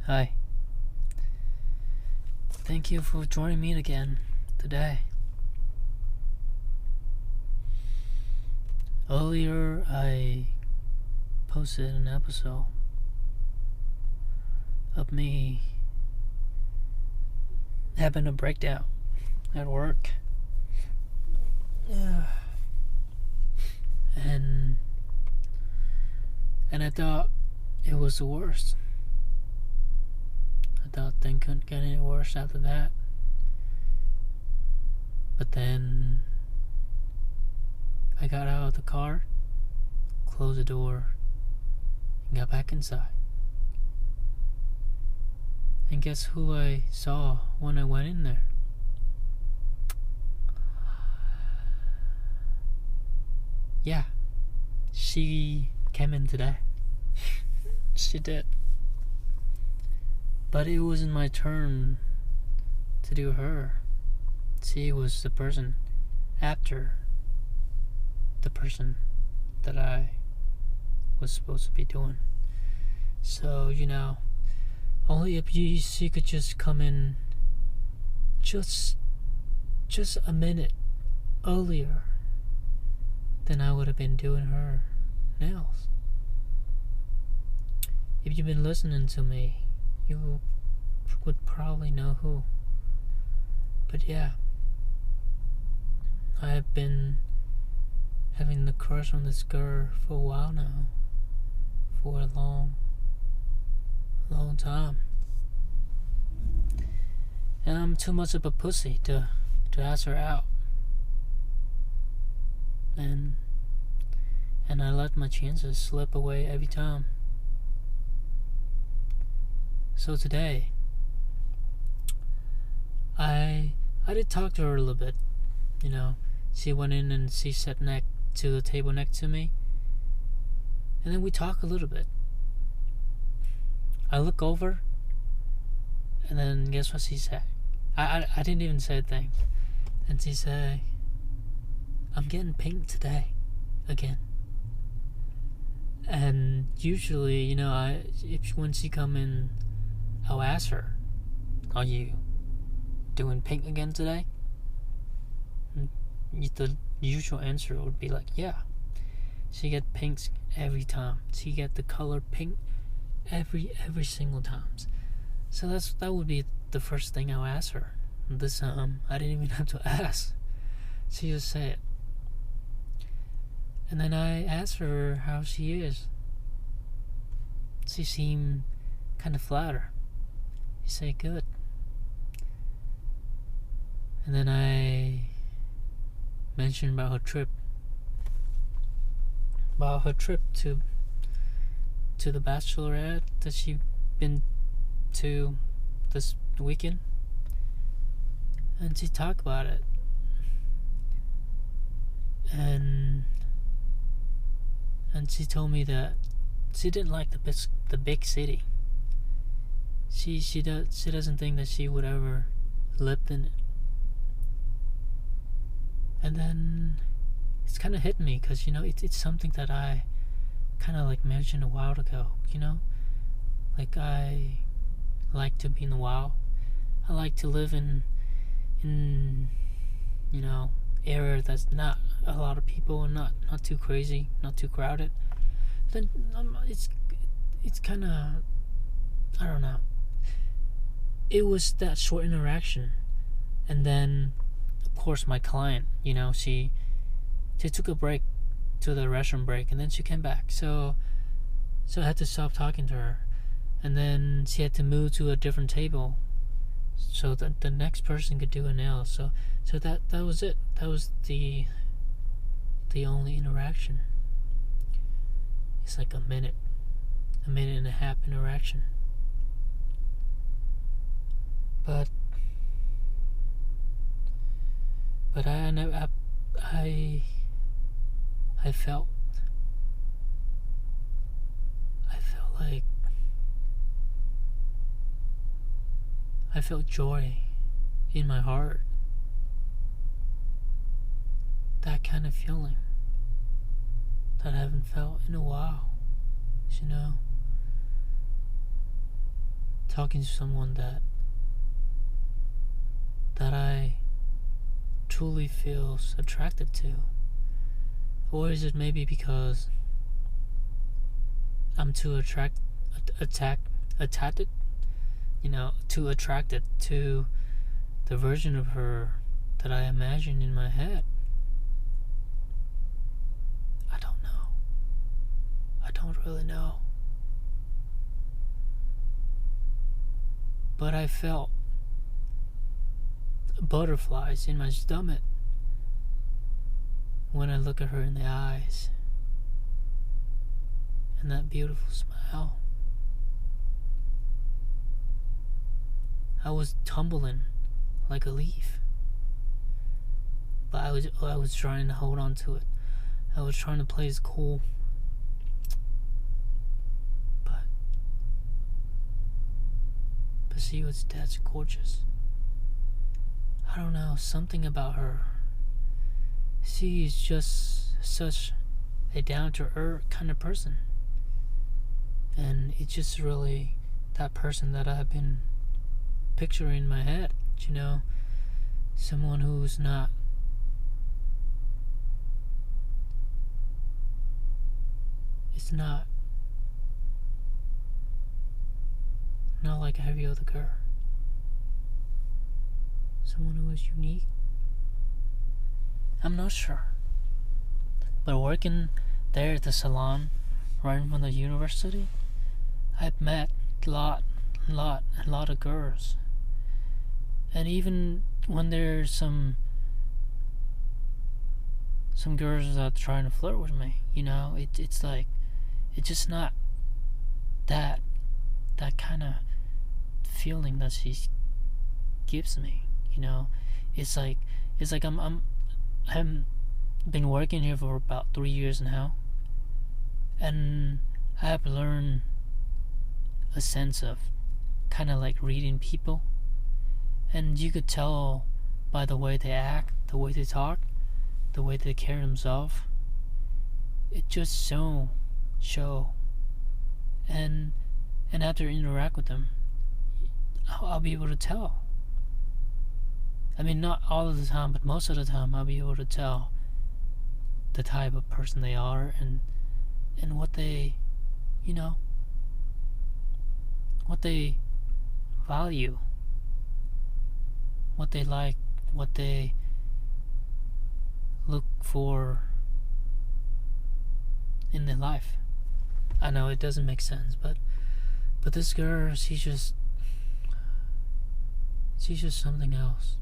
Hi. Thank you for joining me again today. Earlier, I posted an episode of me having a breakdown at work. And I thought it was the worst. I thought things couldn't get any worse after that. But then I got out of the car, closed the door, and got back inside. And guess who I saw when I went in there? Yeah, she came in today. She did. But it wasn't my turn to do her. She was the person after the person that I was supposed to be doing. So, only if she could just come in just a minute earlier, then I would have been doing her nails. If you've been listening to me, you would probably know who. But yeah, I have been having the crush on this girl for a while now. For a long time. And I'm too much of a pussy to ask her out. And I let my chances slip away every time. So today, I did talk to her a little bit. She went in and she sat next to the table next to me. And then we talked a little bit. I look over, and then guess what she said? I didn't even say a thing. And she said, "I'm getting pink today, again." And usually, when she come in, I'll ask her, "Are you doing pink again today?" And the usual answer would be like, "Yeah." She get pinks every time. She get the color pink every single time. So that would be the first thing I'll ask her. This time, I didn't even have to ask. She just said it. And then I asked her how she is. She seemed kind of flattered. She said, "Good." And then I mentioned about her trip to the Bachelorette that she been to this weekend. And she talked about it. And she told me that she didn't like the big city. She doesn't think that she would ever live in it. And then it's kind of hit me because it's something that I kind of like mentioned a while ago. Like I like to be in the wild. I like to live in area that's not a lot of people and not too crazy, not too crowded. Then it's kind of, I don't know. It was that short interaction, and then of course my client, she took a break to the restroom break, and then she came back. So I had to stop talking to her, and then she had to move to a different table so that the next person could do a nail. So that was it. That was the only interaction. It's like a minute and a half interaction. But I felt like I felt joy in my heart. That kind of feeling that I haven't felt in a while. talking to someone that I truly feels attracted to? Or is it maybe because I'm too attached, too attracted to the version of her that I imagine in my head? I don't know. I don't really know. But I felt butterflies in my stomach when I look at her in the eyes, and that beautiful smile. I was tumbling like a leaf, but I was trying to hold on to it. I was trying to play it cool, but she was that's gorgeous. I don't know, something about her. She is just such a down-to-earth kind of person, and it's just really that person that I've been picturing in my head. Someone who's not not like every other girl. Someone who is unique. I'm not sure. But working there at the salon right from the university, I've met a lot of girls. And even when there's some girls that are trying to flirt with me, it's like, it's just not that kind of feeling that she gives me. It's like I'm been working here for about 3 years now, and I have learned a sense of kind of like reading people, and you could tell by the way they act, the way they talk, the way they carry themselves. It just show, and after interact with them, I'll be able to tell. I mean, not all of the time, but most of the time, I'll be able to tell the type of person they are, and what they, what they value, what they like, what they look for in their life. I know it doesn't make sense, but this girl, she's just something else.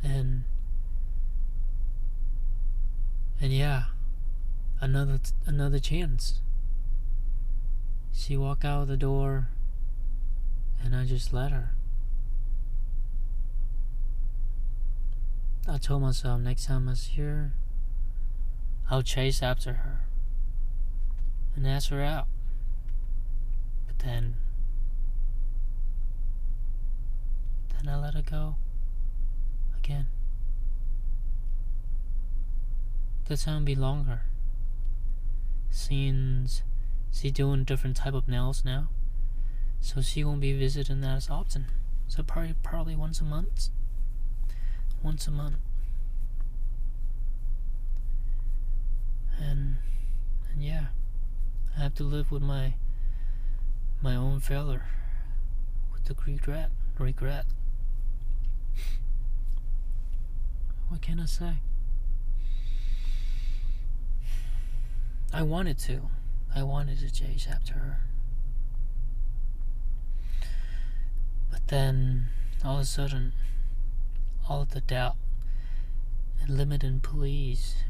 And yeah, another chance. She walked out the door, and I just let her. I told myself next time I see her, I'll chase after her and ask her out. But then I let her go again. This time be longer, since she's doing different type of nails now, so she won't be visiting that as often. So probably once a month. And yeah, I have to live with my own failure, with the regret. What can I say? I wanted to chase after her, but then all of a sudden, all of the doubt and limiting beliefs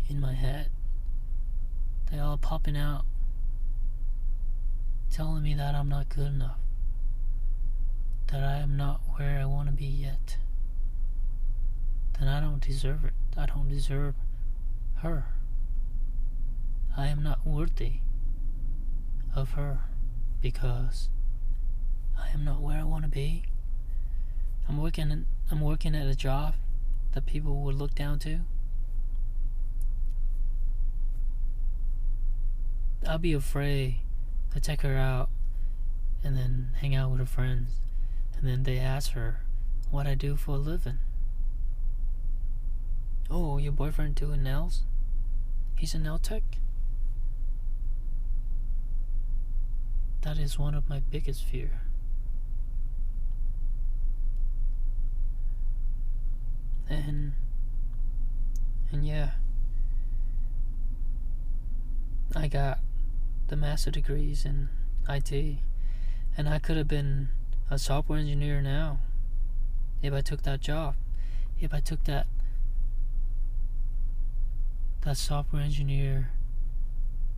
in my head, they all popping out, telling me that I'm not good enough, that I am not where I want to be yet, that I don't deserve it. I don't deserve her. I am not worthy of her because I am not where I want to be. I'm working at a job that people would look down to. I'll be afraid to take her out and then hang out with her friends. And then they ask her what I do for a living. Oh, your boyfriend doing nails? He's a nail tech? That is one of my biggest fears. And yeah, I got the master degrees in IT, and I could have been a software engineer now if I took that job. If I took that software engineer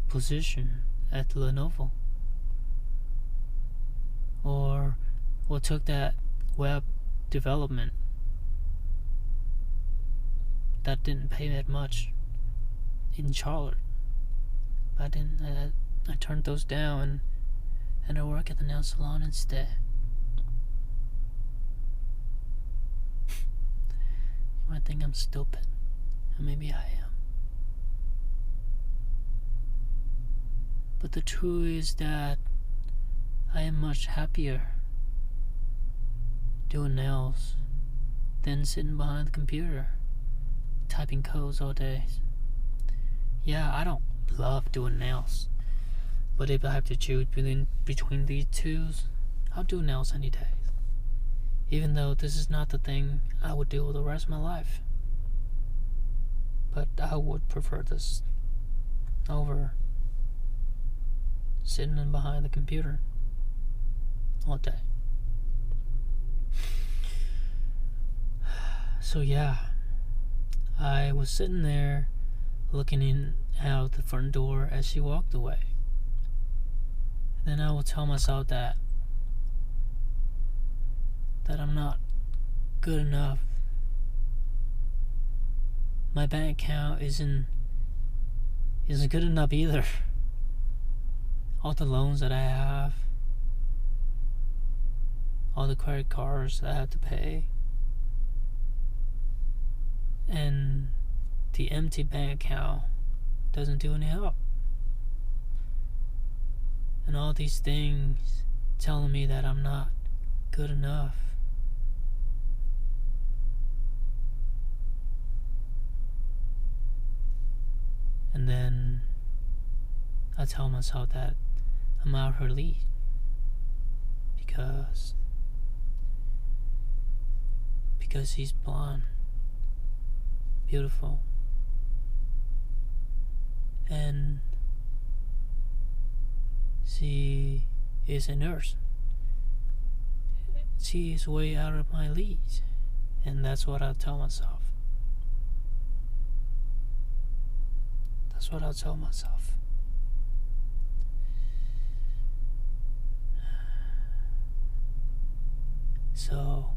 position at Lenovo, or took that web development that didn't pay that much in Charlotte. But I didn't. I turned those down, and I work at the nail salon instead. You might think I'm stupid, and maybe I am. But the truth is that I am much happier doing nails than sitting behind the computer typing codes all day. Yeah, I don't love doing nails, but if I have to choose between these two, I'll do nails any day. Even though this is not the thing I would do the rest of my life. But I would prefer this over sitting behind the computer all day. So yeah, I was sitting there looking in out the front door as she walked away. Then I will tell myself that I'm not good enough. My bank account isn't good enough either. All the loans that I have, all the credit cards that I have to pay, and the empty bank account doesn't do any help. And all these things telling me that I'm not good enough. And then I tell myself that I'm out of her league because she's blonde, beautiful, and she is a nurse. She is way out of my league, and that's what I tell myself. That's what I'll tell myself. So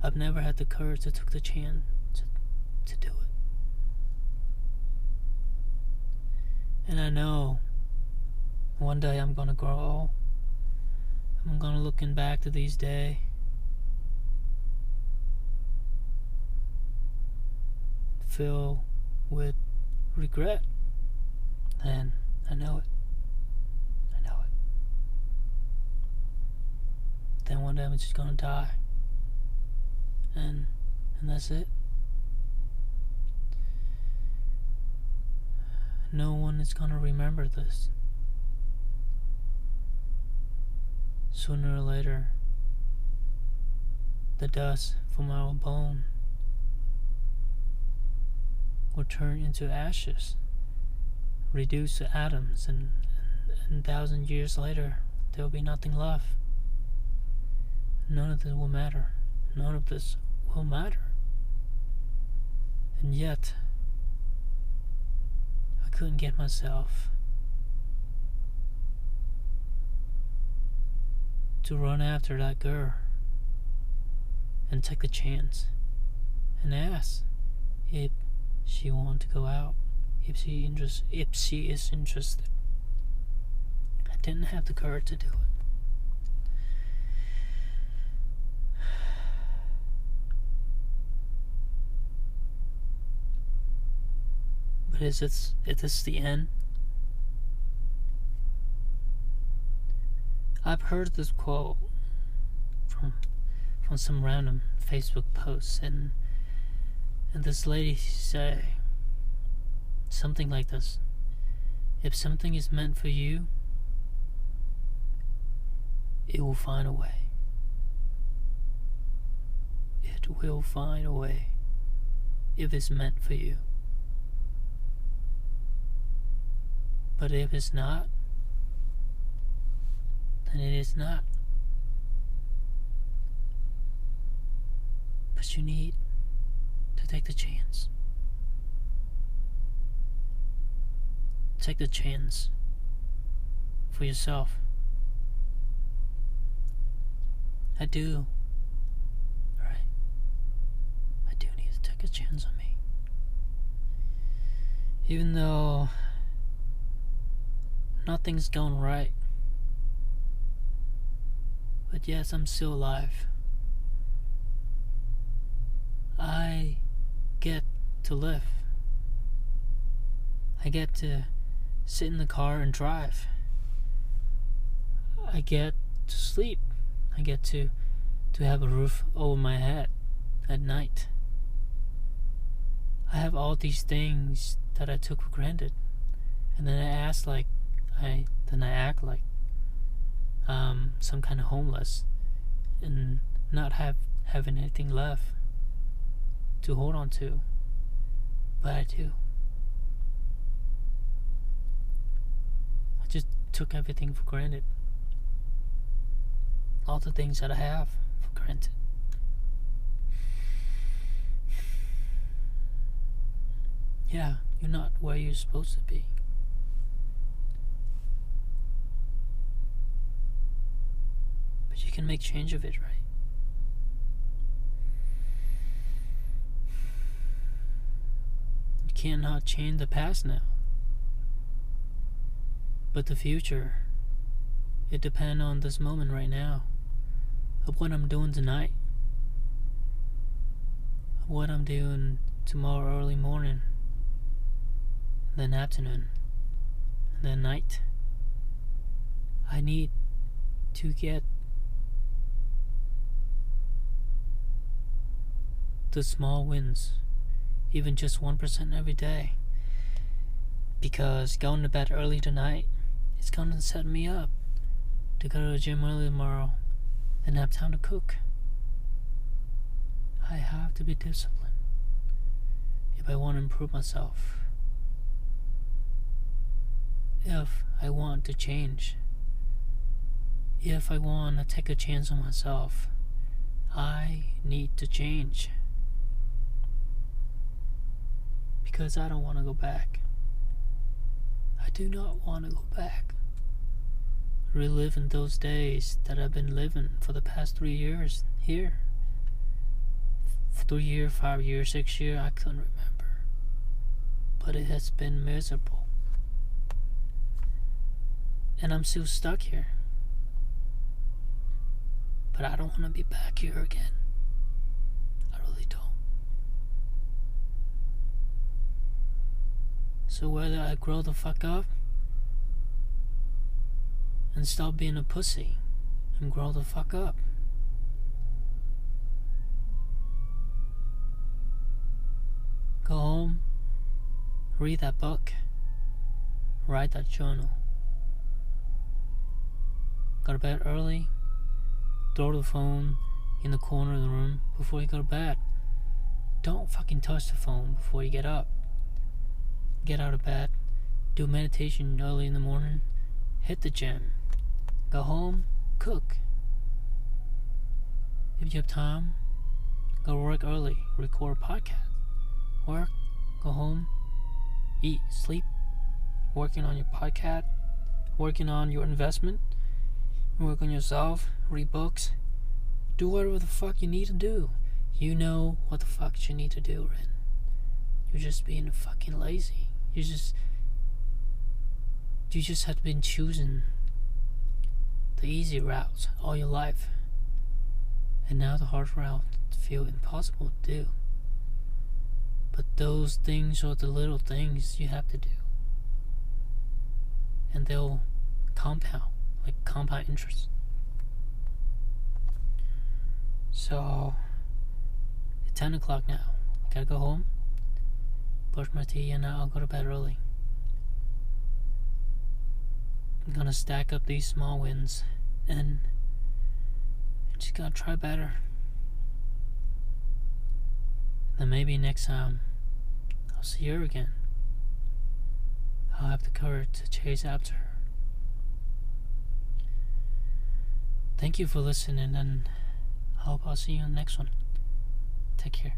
I've never had the courage to take the chance to do it. And I know one day I'm gonna grow. I'm gonna looking back to these days filled with regret. And I know it. Then one day I'm just gonna die. And that's it. No one is gonna remember this. Sooner or later, the dust from our bone will turn into ashes, reduce to atoms, and 1,000 years later, there will be nothing left. None of this will matter. None of this will matter. And yet, I couldn't get myself to run after that girl and take the chance and ask if she wanted to go out, if she is interested. I didn't have the courage to do it. But is this the end? I've heard this quote from some random Facebook post, and this lady say something like this: if something is meant for you, it will find a way. It will find a way if it's meant for you. But if it's not, then it is not. But you need to take the chance. Take the chance for yourself. I do. Right? I do need to take a chance on me. Even though nothing's going right. But yes, I'm still alive. I get to live. I get to sit in the car and drive. I get to sleep. I get to have a roof over my head at night. I have all these things that I took for granted. And then I act like some kind of homeless and not having anything left to hold on to. But I do. I just took everything for granted. All the things that I have for granted. Yeah, you're not where you're supposed to be. But you can make change of it, right? You cannot change the past now. But the future, it depends on this moment right now. Of what I'm doing tonight. Of what I'm doing tomorrow early morning. Then afternoon. And then night. I need to get the small wins. Even just 1% every day. Because going to bed early tonight is going to set me up to go to the gym early tomorrow and have time to cook. I have to be disciplined if I want to improve myself. If I want to change. If I want to take a chance on myself, I need to change. Because I don't want to go back. I do not want to go back. Reliving those days that I've been living for the past 3 years here. 3 years, 5 years, 6 years, I couldn't remember. But it has been miserable. And I'm still stuck here. But I don't want to be back here again. I really don't. So whether I grow the fuck up and stop being a pussy and grow the fuck up, go home, read that book, write that journal, go to bed early, throw the phone in the corner of the room before you go to bed. Don't fucking touch the phone before you get up. Get out of bed, do meditation early in the morning, hit the gym, go home, cook. If you have time, go work early, record a podcast. Work, go home, eat, sleep, working on your podcast, working on your investment, work on yourself, read books, do whatever the fuck you need to do. You know what the fuck you need to do, Ren. You're just being fucking lazy. You just have been choosing the easy routes all your life. And now the hard route feel impossible to do. But those things are the little things you have to do. And they'll compound, like compound interest. So it's 10 o'clock now. Gotta go home, brush my teeth, and I'll go to bed early. I'm gonna stack up these small wins and just gotta try better. Then maybe next time I'll see her again. I'll have the courage to chase after her. Thank you for listening, and I hope I'll see you in the next one. Take care.